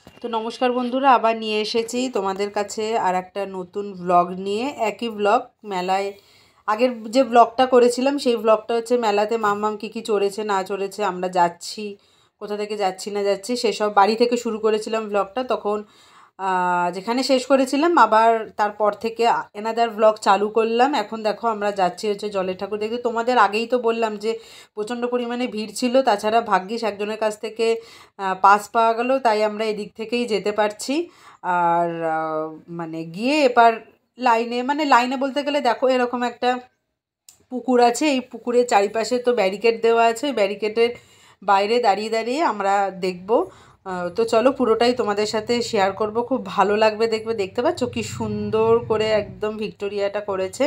তো নমস্কার বন্ধুরা, আবার নিয়ে এসেছি তোমাদের কাছে আর একটা নতুন ব্লগ নিয়ে। একই ব্লগ, মেলায় আগের যে ব্লগটা করেছিলাম সেই ব্লগটা হচ্ছে মেলাতে মাম্মাম কী কী চড়েছে না চড়েছে, আমরা যাচ্ছি, কোথা থেকে যাচ্ছি না যাচ্ছি সেসব বাড়ি থেকে শুরু করেছিলাম ব্লগটা। তখন যেখানে শেষ করেছিলাম আবার তারপর থেকে এনাদার ব্লগ চালু করলাম। এখন দেখো আমরা যাচ্ছি হচ্ছে জলের ঠাকুর দেখতে। তোমাদের আগেই তো বললাম যে প্রচণ্ড পরিমাণে ভিড় ছিল, তাছাড়া ভাগ্যিস একজনের কাছ থেকে পাস পাওয়া গেল, তাই আমরা এদিক থেকেই যেতে পারছি। আর মানে গিয়ে এবার লাইনে বলতে গেলে দেখো এরকম একটা পুকুর আছে, এই পুকুরের চারিপাশে তো ব্যারিকেড দেওয়া আছে, ব্যারিকেডের বাইরে দাঁড়িয়ে দাঁড়িয়ে আমরা দেখব। তো চলো পুরোটাই তোমাদের সাথে শেয়ার করব, খুব ভালো লাগবে দেখতে পাচ্ছ কি সুন্দর করে একদম ভিক্টোরিয়াটা করেছে।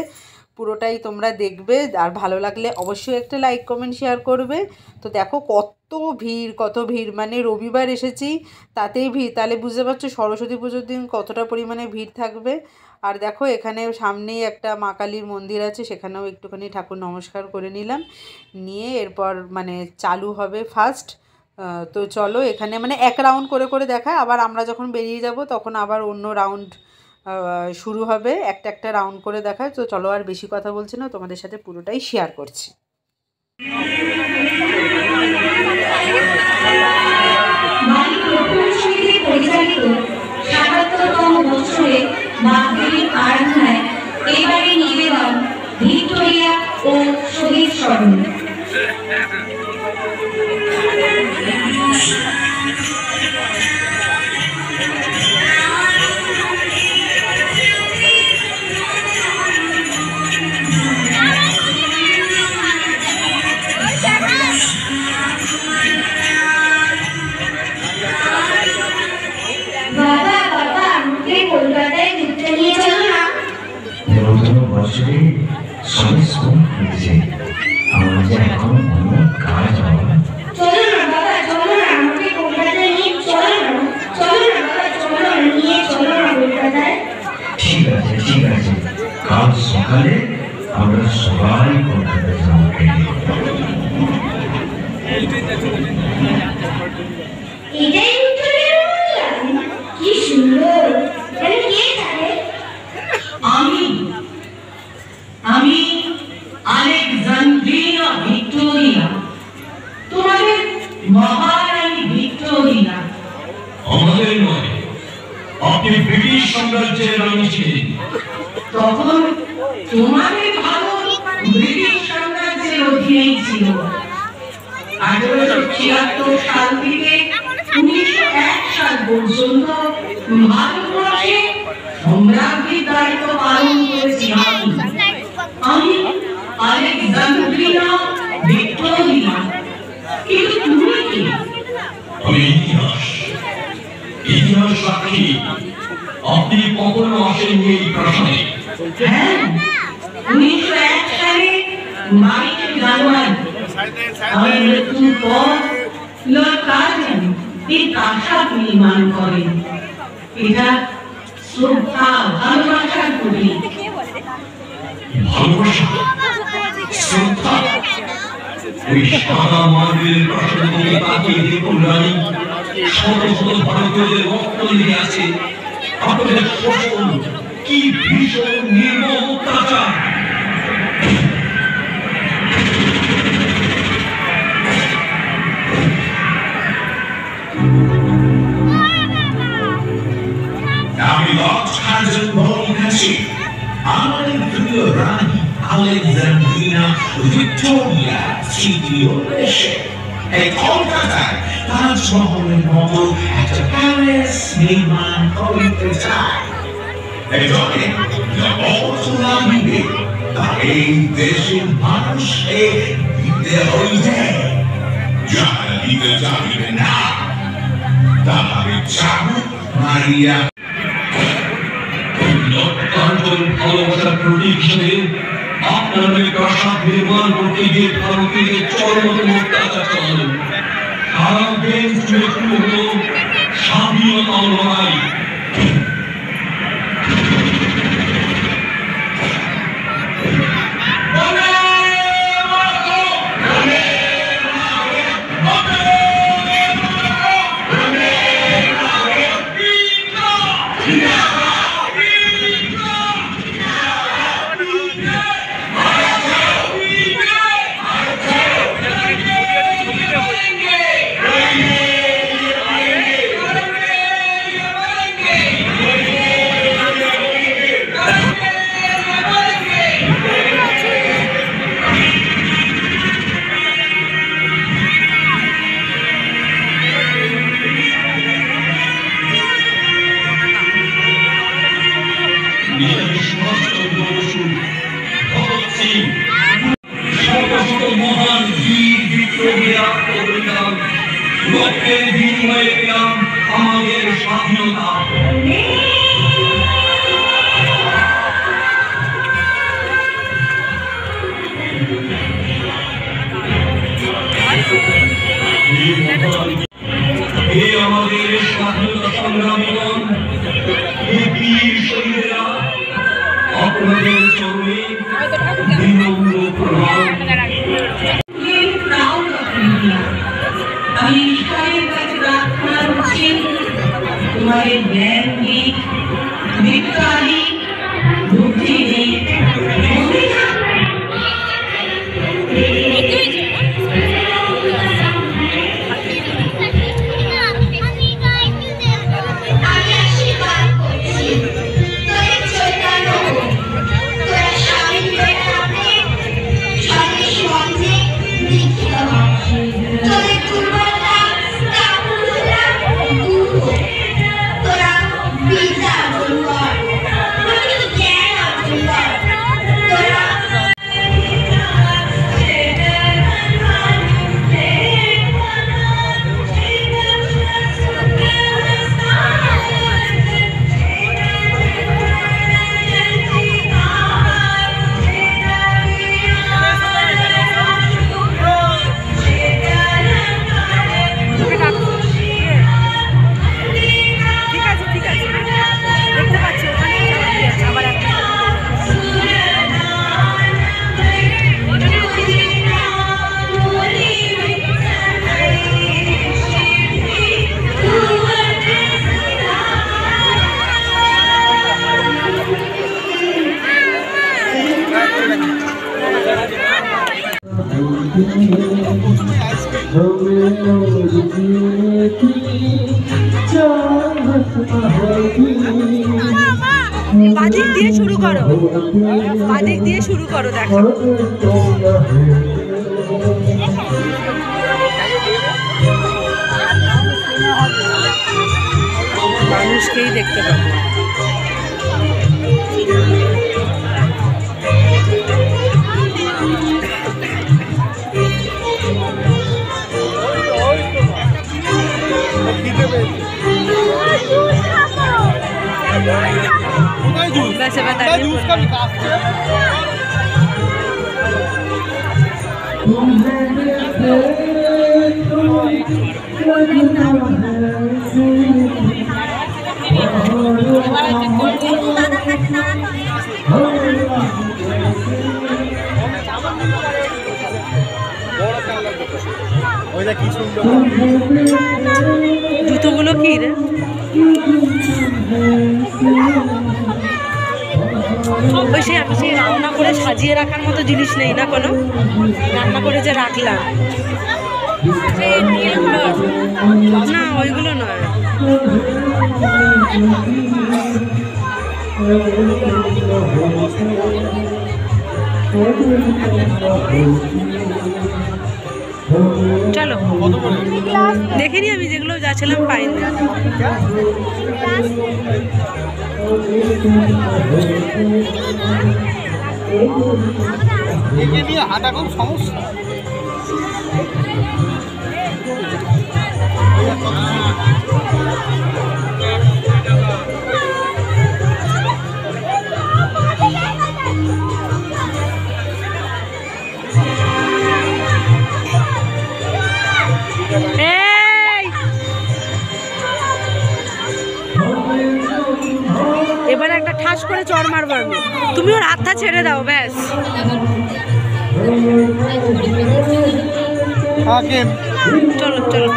পুরোটাই তোমরা দেখবে, আর ভালো লাগলে অবশ্যই একটা লাইক কমেন্ট শেয়ার করবে। তো দেখো কত ভিড়, মানে রবিবার এসেছি তাতেই ভিড়, তাহলে বুঝতে পারছো সরস্বতী পুজোর দিন কতটা পরিমাণে ভিড় থাকবে। আর দেখো এখানে সামনেই একটা মা কালীর মন্দির আছে, সেখানেও একটুখানি ঠাকুর নমস্কার করে নিলাম, নিয়ে এরপর মানে চালু হবে ফার্স্ট। তো চলো এখানে মানে এক রাউন্ড করে করে দেখায়, আবার আমরা যখন বেরিয়ে যাব তখন আবার অন্য রাউন্ড শুরু হবে, একটা রাউন্ড করে দেখায়। তো চলো আর বেশি কথা বলছি না, তোমাদের সাথে পুরোটাই শেয়ার করছি। পরিচালিত ৭৭তম বছরে বাগদেবীর আরাধনায় এবারে নিবেদন ভিক্টোরিয়া ও শহীদ স্মরণ। কাল সকালে আমরা সবাই কলকাতা যাব। কি সুন্দর, আমি আলেকজান্দ্রিয়া ভিক্টোরিয়া, তোমাদের মহারানী ভিক্টোরিয়া। আমাদের নয়, আপনি ব্রিটিশ সাম্রাজ্যের রানী ছিলেন। তখন তোমাদের ভারত ব্রিটিশ সাম্রাজ্যের অধীনেই ছিল। 1876 সাল থেকে 1901 সাল পর্যন্ত ভারতবর্ষে সম্রাজ্ঞীর দায়িত্ব পালন করেছি আমি আলেকজান্দ্রিয়া ভিক্টোরিয়া। কিন্তু তুমি কি? আমি ইতিহাস সাক্ষী। আপনি কখনো আসেননি এই প্রাসাদে? হ্যাঁ, 1901 সালে 22 জানুয়ারি আমার মৃত্যুর পর লর্ড কার্জন এই প্রাসাদ নির্মাণ করেন। এটা শ্রদ্ধা ভালোবাসার প্রতীক। ভালোবাসা, শ্রদ্ধা। ওই সাদা মার্বেল প্রাসাদের দিকে তাকিয়ে দেখুন রানী, শত শত ভারতীয়দের রক্ত লেগে আছে। আপনাদের শোষণ কি ভীষণ নির্মম অত্যাচার! আমি লর্ড কার্জন বলছি, আমাদের প্রিয় রানী আলেকজান্দ্রিনা ভিক্টোরিয়া তৃতীয় এসে এই কলকাতায় তাজমহলের মতো একটা প্যালেস নির্মাণ করতে চায়। এই জন্যে অবসরা দিবে তা এই দেশের মানুষকে দিতে হইবে। যারা দিতে চাইবে না তাহলে চাবুক মারিয়া। ভালোবাসার প্রতীক হিসেবে আপনার ওই প্রাসাদ নির্মাণ করতে গিয়ে ভারতীয়দের চরমতম অত্যাচার চালানো। সারা দেশ জুড়ে শুরু হলো স্বাধীনতা লড়াই। স্বাধীনতা সংগ্রামীগণ, এই বীর শহীদেরা, আপনাদের চরণে বিনম্র প্রণাম। আমি ঈশ্বরের কাছে প্রার্থনা করছি তোমাদের জ্ঞান দিক, বিদ্যা দিক, বুদ্ধি দিক, বাদিক দিয়ে শুরু করো, বাদিক দিয়ে শুরু করো। দেখো মানুষকেই দেখতে পাবো। वैसे জুতোগুলো কি রে? ওই সেই রান্না করে সাজিয়ে রাখার মতো জিনিস নেই না, কোনো রান্না করে যে রাখলাম না, ওইগুলো নয়। চলো দেখিনি, আমি যেগুলো যাচ্ছিলাম পাইনি। হাঁটা খুব সমস্যা। এবার একটা ঠাস করে চড় মারবো আমি, তুমি ওর হাতটা ছেড়ে দাও ব্যাস। চলো চলো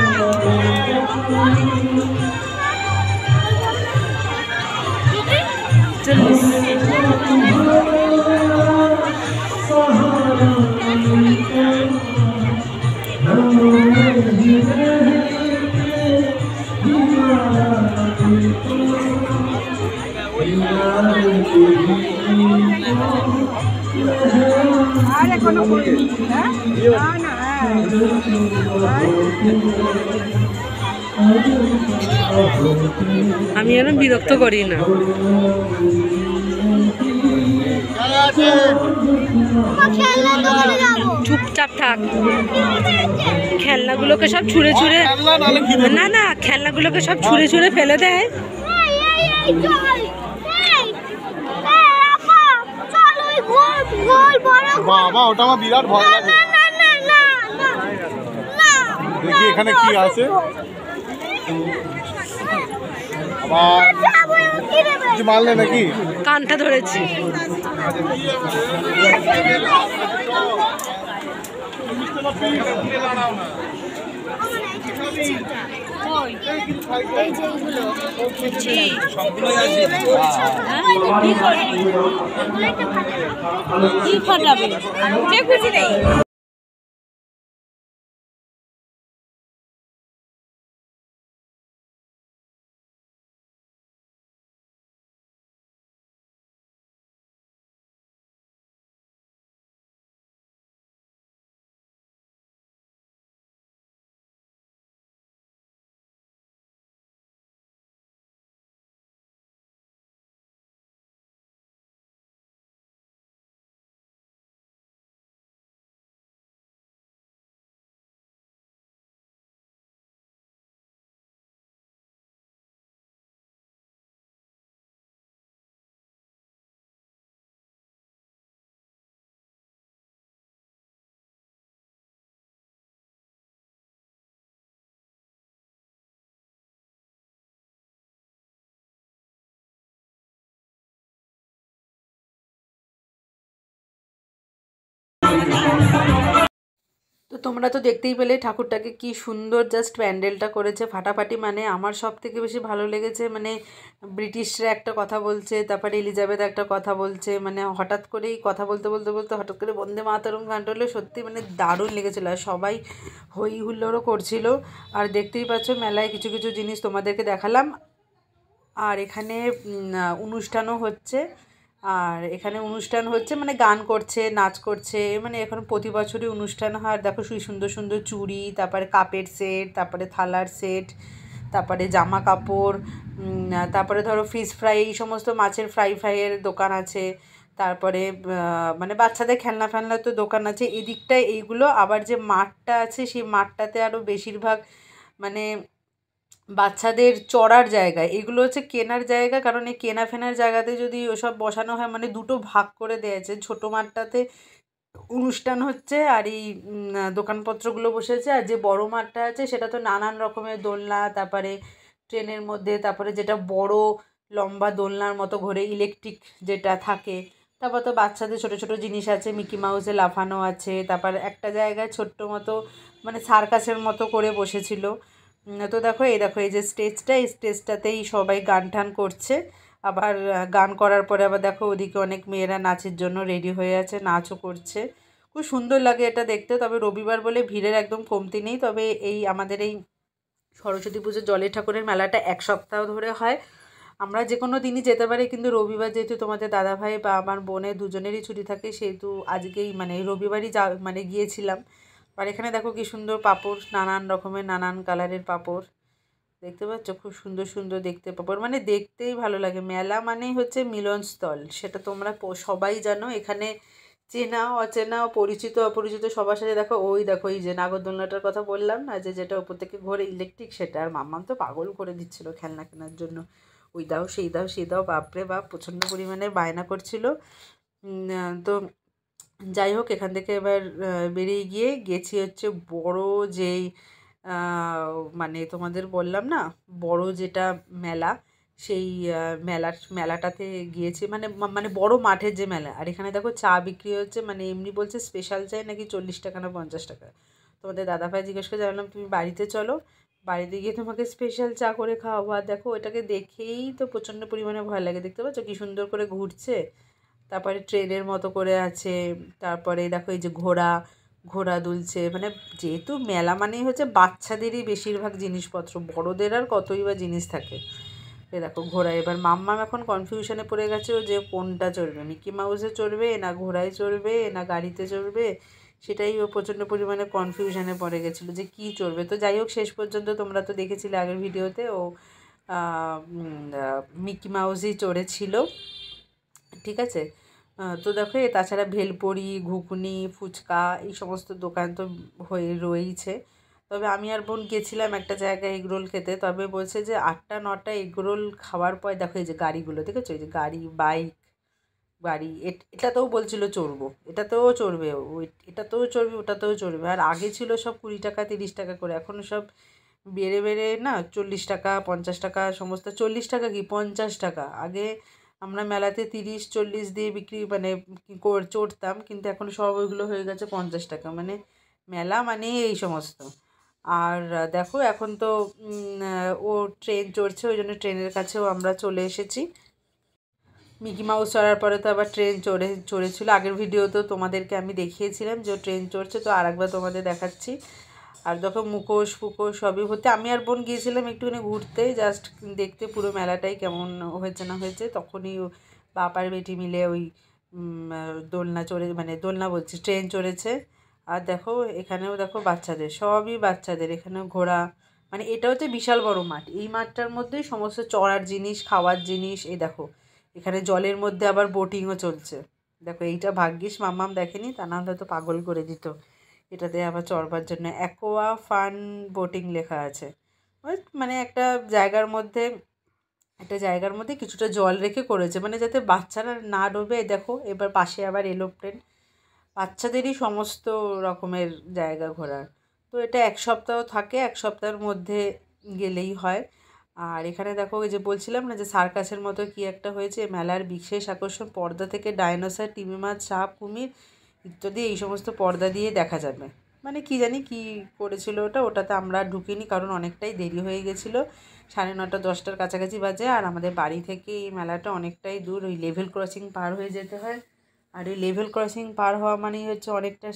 আমি এরকম বিরক্ত করি না। চুপচাপ থাক। খেলনাগুলোকে সব ছুঁড়ে ছুঁড়ে, না না, খেলনাগুলোকে সব ছুঁড়ে ছুঁড়ে ফেলে দেয়। বাবা, ওটা আমার বিরাট ভয় লাগে। দেখি এখানে কি আছে। বা কিছু মারলে নাকি? কানটা ধরেছি। কি ফাটাবে? তো তোমরা তো দেখতেই পেলে ঠাকুরটাকে কি সুন্দর জাস্ট প্যান্ডেলটা করেছে ফাটাফাটি। মানে আমার সব থেকে বেশি ভালো লেগেছে মানে ব্রিটিশরা একটা কথা বলছে, তারপরে এলিজাবেথ একটা কথা বলছে, মানে হঠাৎ করেই কথা বলতে বলতে বলতে হঠাৎ করে বন্দে মাতরম গানটা হলো, সত্যি মানে দারুণ লেগেছিলো। আর সবাই হই হুল্লোড়ও করছিল। আর দেখতেই পাচ্ছ মেলায় কিছু কিছু জিনিস তোমাদেরকে দেখালাম। আর এখানে অনুষ্ঠানও হচ্ছে। আর এখানে অনুষ্ঠান হচ্ছে মানে গান করছে, নাচ করছে, মানে এখন প্রতি বছরই অনুষ্ঠান হয়। আর দেখো সেই সুন্দর সুন্দর চুড়ি, তারপরে কাপের সেট, তারপরে থালার সেট, তারপরে জামা কাপড়, তারপরে ধরো ফিশ ফ্রাই, এই সমস্ত মাছের ফ্রাইয়ের দোকান আছে। তারপরে মানে বাচ্চাদের খেলনা ফেলনা তো দোকান আছে এদিকটায়। এইগুলো আবার যে মাঠটা আছে সেই মাঠটাতে আরও বেশিরভাগ মানে বাচ্চাদের চড়ার জায়গা, এগুলো হচ্ছে কেনার জায়গা। কারণ এই কেনা ফেনার জায়গাতে যদি ওসব বসানো হয়, মানে দুটো ভাগ করে দিয়েছে, ছোটো মাঠটাতে অনুষ্ঠান হচ্ছে আর এই দোকানপত্রগুলো বসেছে। আর যে বড় মাঠটা আছে সেটা তো নানান রকমের দোলনা, তারপরে ট্রেনের মধ্যে, তারপরে যেটা বড় লম্বা দোলনার মতো ঘোরে ইলেকট্রিক যেটা থাকে, তারপর তো বাচ্চাদের ছোটো ছোটো জিনিস আছে, মিকি মাউসে লাফানো আছে। তারপর একটা জায়গায় ছোট্ট মতো মানে সার্কাসের মতো করে বসেছিল। তো দেখো এই যে স্টেজটা, এই স্টেজটাতেই সবাই গান টান করছে। আবার গান করার পরে আবার দেখো ওদিকে অনেক মেয়েরা নাচের জন্য রেডি হয়ে আছে, নাচও করছে। খুব সুন্দর লাগে এটা দেখতে। তবে রবিবার বলে ভিড়ের একদম কমতি নেই। তবে এই আমাদের এই সরস্বতী পুজোর জলের ঠাকুরের মেলাটা 1 সপ্তাহ ধরে হয়। আমরা যে কোনো দিনই যেতে পারি, কিন্তু রবিবার যেহেতু তোমাদের দাদাভাই বা আমার বোনের দুজনেরই ছুটি থাকে, সেহেতু আজকেই মানে রবিবারই মানে গিয়েছিলাম। আর এখানে দেখো কি সুন্দর পাঁপড়, নানান রকমের নানান কালারের পাঁপড় দেখতে পাচ্ছ, খুব সুন্দর সুন্দর দেখতে পাঁপড়, মানে দেখতেই ভালো লাগে। মেলা মানেই হচ্ছে মিলনস্থল, সেটা তোমরা সবাই জানো। এখানে চেনা অচেনা, পরিচিত অপরিচিত সবার সাথে দেখো এই যে নাগরদোলনাটার কথা বললাম না, যেটা ওপর থেকে ঘোরে ইলেকট্রিক, সেটা। আর মাম্মাম তো পাগল করে দিচ্ছিল খেলনা কেনার জন্য, ওই দাও সেই দাও সেই দাও, বাপরে বাপ প্রচণ্ড পরিমাণে বায়না করছিল। তো যাই হোক, এখান থেকে এবার বেরিয়ে গেছি হচ্ছে বড় যেই মানে তোমাদের বললাম না বড় যেটা মেলা, সেই মেলাটাতে গিয়েছি, মানে মানে বড় মাঠের যে মেলা। আর এখানে দেখো চা বিক্রি হচ্ছে, মানে এমনি বলছে স্পেশাল চাই নাকি 40 টাকা না 50 টাকা। তোমাদের দাদাভাই জিজ্ঞেস করে জানলাম তুমি বাড়িতে চলো, বাড়িতে গিয়ে তোমাকে স্পেশাল চা করে খাওয়াবো। আর দেখো ওটাকে দেখেই তো প্রচণ্ড পরিমাণে ভয় লাগে, দেখতে পাচ্ছ কী সুন্দর করে ঘুরছে, তারপরে ট্রেনের মতো করে আছে। তারপরে দেখো এই যে ঘোড়া দুলছে, মানে যেহেতু মেলা মানেই হচ্ছে বাচ্চাদেরই বেশিরভাগ জিনিসপত্র, বড়দের আর কতই বা জিনিস থাকে। এ দেখো ঘোড়া, এবার মাম্মাম এখন কনফিউশনে পড়ে গেছে ও যে কোনটা চড়বে, মিকি মাউসে চড়বে না ঘোড়ায় চড়বে না গাড়িতে চড়বে, সেটাই ও প্রচণ্ড পরিমাণে কনফিউশনে পড়ে গেছিলো যে কী চড়বে। তো যাই হোক, শেষ পর্যন্ত তোমরা তো দেখেছিলে আগের ভিডিওতে, ও মিকি মাউসই চড়েছিল, ঠিক আছে। তো দেখো তাছাড়া ভেলপুরি, ঘুগনি, ফুচকা এই সমস্ত দোকান তো হয়ে রয়েইছে। তবে আমি আর বোন গেছিলাম একটা জায়গায় এগরোল খেতে, তবে বলছে যে 8টা 9টা এগরোল খাওয়ার পর দেখো এই যে গাড়িগুলো দেখেছো, এই যে গাড়ি বাইক গাড়ি, এটাতেও বলছিল চড়বো, এটাতেও চড়বে, এটাতেও চড়বে ওটাতেও চড়বে। আর আগে ছিল সব 20 টাকা 30 টাকা করে, এখন সব বেড়ে বেড়ে না 40 টাকা 50 টাকা সমস্ত, 40 টাকা কি 50 টাকা। আগে আমরা মেলাতে 30-40 দিয়ে বিক্রি মানে চড়তাম, কিন্তু এখন সব ওইগুলো হয়ে গেছে 50 টাকা। মানে মেলা মানে এই সমস্ত। আর দেখো এখন তো ও ট্রেন চড়ছে, ওই জন্য ট্রেনের কাছেও আমরা চলে এসেছি। মিকি মাউস চড়ার পরে তো আবার ট্রেন চড়েছিল। আগের ভিডিওতেও তোমাদেরকে আমি দেখিয়েছিলাম যে ও ট্রেন চড়ছে, তো আরেকবার তোমাদের দেখাচ্ছি। আর দেখো মুখোশ ফুকোশ সবই হতে, আমি আর বোন গিয়েছিলাম একটুখানি ঘুরতে, জাস্ট দেখতে পুরো মেলাটাই কেমন হয়েছে না হয়েছে। তখনই বাপার বেটি মিলে ওই দোলনা চড়ে, মানে দোলনা বলছি, ট্রেন চড়েছে। আর দেখো এখানেও দেখো বাচ্চাদের, সবই বাচ্চাদের, এখানেও ঘোড়া, মানে এটা হচ্ছে বিশাল বড় মাঠ। এই মাঠটার মধ্যেই সমস্ত চড়ার জিনিস, খাওয়ার জিনিস। এই দেখো এখানে জলের মধ্যে আবার বোটিংও চলছে। দেখো এইটা ভাগ্যিস মাম্মাম দেখেনি, তা না হলে তো পাগল করে দিত। এটাতে আবার চড়বার জন্য অ্যাকোয়া ফান বোটিং লেখা আছে। ওই মানে একটা জায়গার মধ্যে কিছুটা জল রেখে করেছে, মানে যাতে বাচ্চারা না ডোবে। দেখো এবার পাশে আবার এরোপ্লেন, বাচ্চাদেরই সমস্ত রকমের জায়গা ঘোরার। তো এটা 1 সপ্তাহ থাকে, 1 সপ্তাহের মধ্যে গেলেই হয়। আর এখানে দেখো ওই যে বলছিলাম না যে সার্কাসের মতো কি একটা হয়েছে। মেলার বিশেষ আকর্ষণ, পর্দা থেকে ডাইনোসর, তিমি মাছ, সাপ, কুমির ইত্যাদি এই সমস্ত পর্দা দিয়ে দেখা যাবে। মানে কি জানি কি করেছিল ওটাতে আমরা ঢুকিনি, কারণ অনেকটাই দেরি হয়ে গেছিলো। 9:30 10টার কাছাকাছি বাজে। আর আমাদের বাড়ি থেকে এই মেলাটা অনেকটাই দূর, ওই লেভেল ক্রসিং পার হয়ে যেতে হয়। আর এই লেভেল ক্রসিং পার হওয়া মানেই হচ্ছে অনেকটা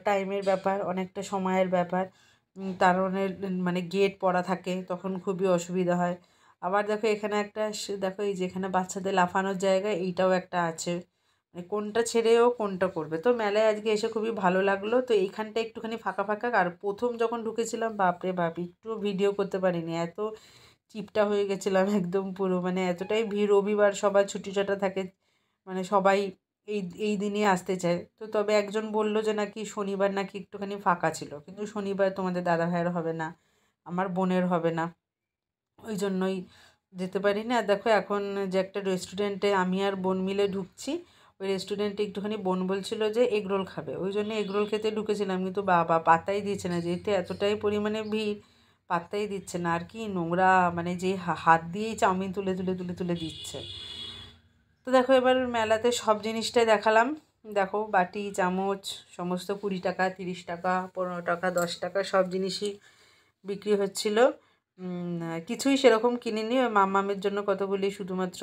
টাইমের ব্যাপার, অনেকটা সময়ের ব্যাপার। তার মানে গেট পড়া থাকে, তখন খুবই অসুবিধা হয়। আবার দেখো এখানে একটা দেখো এই যে এখানে বাচ্চাদের লাফানোর জায়গা, এইটাও একটা আছে। মানে কোনটা ছেড়েও কোনটা করবে। তো মেলায় আজকে এসে খুবই ভালো লাগলো। তো এইখানটা একটুখানি ফাঁকা ফাঁকা। আর প্রথম যখন ঢুকেছিলাম, বাপরে বাপ, একটু ভিডিও করতে পারিনি, এত চিপটা হয়ে গেছিলাম একদম পুরো। মানে এতটাই ভিড়, রবিবার সবার ছুটিছাটা থাকে, মানে সবাই এই এই দিনই আসতে চায়। তো তবে একজন বলল যে নাকি শনিবার নাকি একটুখানি ফাঁকা ছিল, কিন্তু শনিবার তোমাদের দাদা ভাইয়ের হবে না, আমার বোনের হবে না, ওই জন্যই যেতে পারি না। আর দেখো এখন যে একটা রেস্টুরেন্টে আমি আর বোন মিলে ঢুকছি, ওই রেস্টুরেন্টে একটুখানি বোন বলছিল যে এগরোল খাবে, ওই জন্য এগরোল খেতে ঢুকেছিলাম। কিন্তু বাবা পাত্তাই দিচ্ছে না, যেহেতু এতটাই পরিমাণে ভিড়, পাত্তাই দিচ্ছে না। আর কি নোংরা, মানে যে হাত দিয়েই চাউমিন তুলে তুলে তুলে তুলে দিচ্ছে। তো দেখো এবার মেলাতে সব জিনিসটাই দেখালাম। দেখো বাটি চামচ সমস্ত 20 টাকা 30 টাকা 15 টাকা 10 টাকা সব জিনিসই বিক্রি হচ্ছিল। কিছুই সেরকম কিনিনি, ওই মাম্মামের জন্য কতগুলি শুধুমাত্র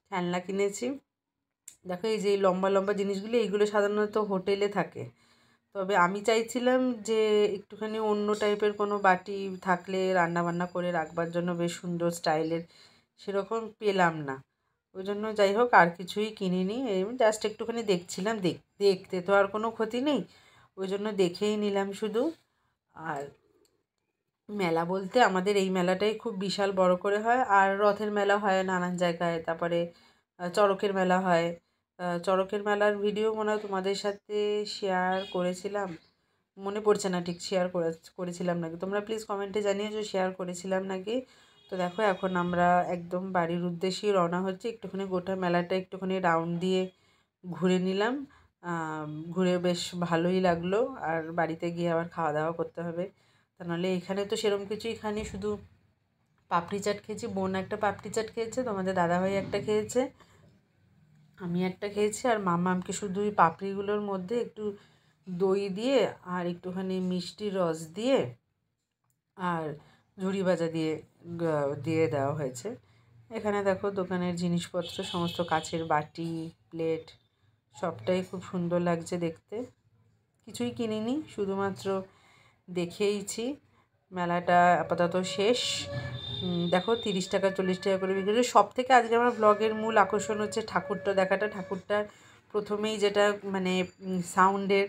খেলনা কিনেছি। দেখো এই যে এই লম্বা লম্বা জিনিসগুলি, এইগুলো সাধারণত হোটেলে থাকে। তবে আমি চাইছিলাম যে একটুখানি অন্য টাইপের কোনো বাটি থাকলে রান্নাবান্না করে রাখবার জন্য, বেশ সুন্দর স্টাইলের, সেরকম পেলাম না। ওই জন্য যাই হোক আর কিছুই কিনিনি, এই জাস্ট একটুখানি দেখছিলাম। দেখতে তো আর কোনো ক্ষতি নেই, ওই জন্য দেখেই নিলাম শুধু। আর মেলা বলতে আমাদের এই মেলাটাই খুব বিশাল বড় করে হয়। আর রথের মেলা হয় নানান জায়গায়, তারপরে চড়কের মেলা হয়। চড়কের মেলার ভিডিও মনে হয় তোমাদের সাথে শেয়ার করেছিলাম, মনে পড়ছে না ঠিক শেয়ার করেছিলাম নাকি। তোমরা প্লিজ কমেন্টে জানিয়ে যে শেয়ার করেছিলাম নাকি। তো দেখো এখন আমরা একদম বাড়ির উদ্দেশ্যেই রওনা হচ্ছে। একটুখানি গোটা মেলাটা একটুখানি রাউন্ড দিয়ে ঘুরে নিলাম, ঘুরে বেশ ভালোই লাগলো। আর বাড়িতে গিয়ে আবার খাওয়া দাওয়া করতে হবে, তা নাহলে এখানে তো সেরকম কিছু, এখানে শুধু পাপড়ি চাট খেয়েছি, বোন একটা পাপড়ি চাট খেয়েছে, তোমাদের দাদাভাই একটা খেয়েছে, আমি একটা খেয়েছি। আর মাম্মামকে শুধু ওই পাপড়িগুলোর মধ্যে একটু দই দিয়ে আর একটুখানি মিষ্টি রস দিয়ে আর ঝুড়ি ভাজা দিয়ে দিয়ে দেওয়া হয়েছে। এখানে দেখো দোকানের জিনিসপত্র সমস্ত, কাচের বাটি প্লেট সবটাই খুব সুন্দর লাগছে দেখতে। কিছুই কিনিনি, শুধুমাত্র দেখেইছি। মেলাটা আপাতত শেষ। দেখো 30 টাকা 40 টাকা করে বিক্রি। সব থেকে আজকে আমার ব্লগের মূল আকর্ষণ হচ্ছে ঠাকুরটা দেখাটা। ঠাকুরটার প্রথমেই যেটা মানে সাউন্ডের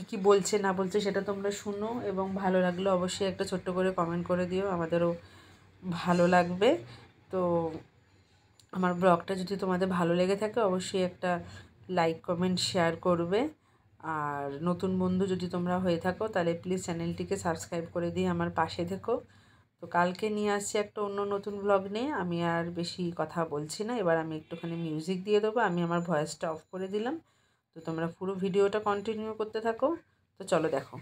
কী বলছে না বলছে সেটা তোমরা শুনো, এবং ভালো লাগলে অবশ্যই একটা ছোট্ট করে কমেন্ট করে দিও, আমাদেরও ভালো লাগবে। তো আমার ব্লগটা যদি তোমাদের ভালো লেগে থাকে অবশ্যই একটা লাইক কমেন্ট শেয়ার করবে। আর নতুন বন্ধু যদি তোমরা হয়ে থাকো তাহলে প্লিজ চ্যানেলটিকে সাবস্ক্রাইব করে দিয়ে আমার পাশে থেকো। তো কালকে নিয়ে আসছি একটা অন্য নতুন ব্লগ নিয়ে। আমি আর বেশি কথা বলছি না, এবার আমি একটুখানি মিউজিক দিয়ে দেবো। আমি আমার ভয়েসটা অফ করে দিলাম, তো তোমরা পুরো ভিডিওটা কন্টিনিউ করতে থাকো। তো চলো দেখো।